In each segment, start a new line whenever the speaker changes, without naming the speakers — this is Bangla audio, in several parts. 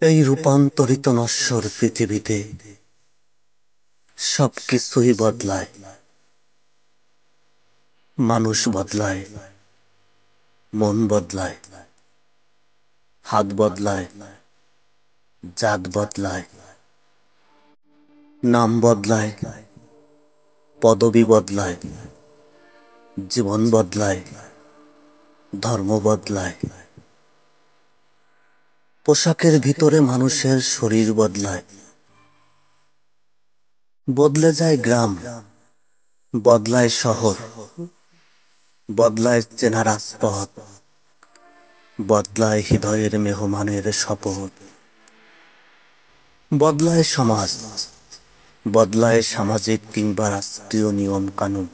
এই রূপান্তরিত নশ্বর পৃথিবীতে সবকিছুই বদলায়। মানুষ বদলায়, মন বদলায়, হাত বদলায়, জাত বদলায়, নাম বদলায়, পদবি বদলায়, জীবন বদলায়, ধর্ম বদলায়। পোশাকের ভিতরে মানুষের শরীর বদলায়। বদলে যায় গ্রাম, বদলায় শহর, বদলায় চেনা রাজপথ, বদলায় হৃদয়ের মেহমানের শপথ। বদলায় সমাজ, বদলায় সামাজিক কিংবা রাষ্ট্রীয় নিয়ম কানুন।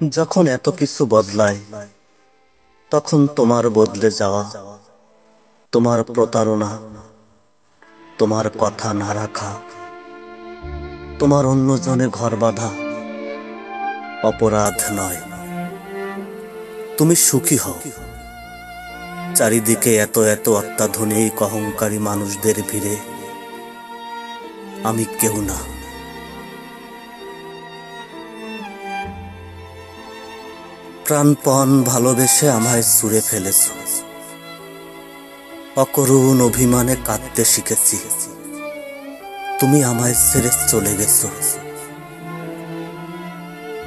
যখন এত কিছু বদলায়, তখন তোমার বদলে যাওয়া, তোমার প্রতারণা, তোমার কথা না রাখা, তোমার অন্যজনে ঘর বাঁধা অপরাধ নয়। তুমি সুখী হও। চারিদিকে এত এত অত্যাধুনিক অহংকারী মানুষদের ভিড়ে আমি কেউ না। প্রাণপণ ভালোবেসে আমায় ছুঁড়ে ফেলেছ। অকরুণ অভিমানে কাঁদতে শিখেছি। তুমি আমায় ছেড়ে চলে গেছো।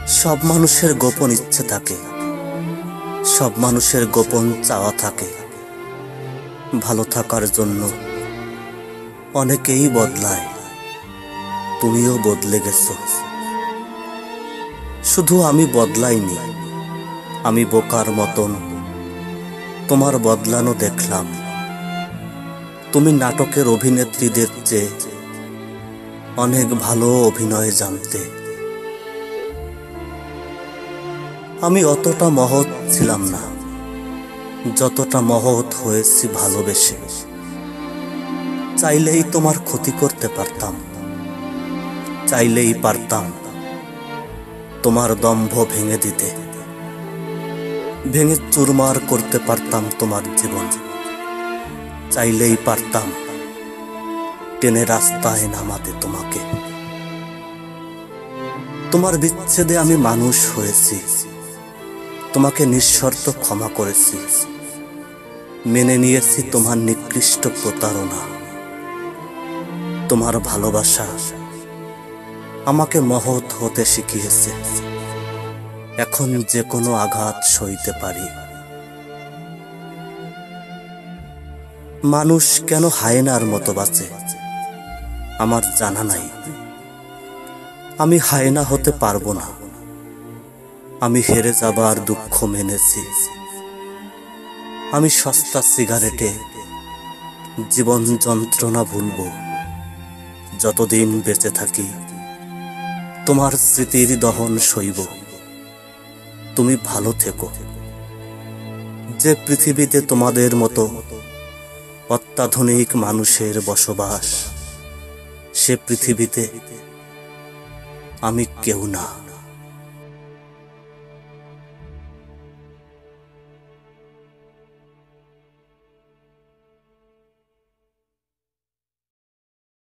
সব মানুষের গোপন ইচ্ছে থাকে, সব মানুষের গোপন চাওয়া থাকে। ভালো থাকার জন্য অনেকেই বদলায়, তুমিও বদলে গেছো। শুধু আমি বদলাইনি, আমি বোকার মতন তোমার বদলানো দেখলাম। তুমি নাটকের অভিনেত্রীদের চেয়ে অনেক ভালো অভিনয় জানতে। আমি অতটা মহৎ ছিলাম না, যতটা মহৎ হয়েছি ভালোবেসে। চাইলেই তোমার ক্ষতি করতে পারতাম, চাইলেই পারতাম তোমার দম্ভ ভেঙে দিতে। ভেঙে চুরমার করতে পারতাম তোমার জীবন। চাইলেই পারতাম টেনে রাস্তায় নামাতে তোমাকে। তোমার বিচ্ছেদে আমি মানুষ হয়েছি, তোমাকে নিঃশর্ত ক্ষমা করেছি। মেনে নিয়েছি তোমার নিকৃষ্ট প্রতারণা। তোমার ভালোবাসা আমাকে মহৎ হতে শিখিয়েছে। এখন যে কোনো আঘাত সইতে পারি। মানুষ কেন হায়েনার মতো বাঁচে আমার জানা নাই। আমি হায়েনা হতে পারবো না। আমি হেরে যাবার দুঃখ মেনেছি। আমি সস্তা সিগারেটে জীবন যন্ত্রণা ভুলবো। যতদিন বেঁচে থাকি তোমার স্মৃতির দহন সইব। তুমি ভালো থেকো। যে পৃথিবীতে তোমাদের মতো অত্যাধুনিক মানুষের বসবাস, সে পৃথিবীতে আমি কেউ না।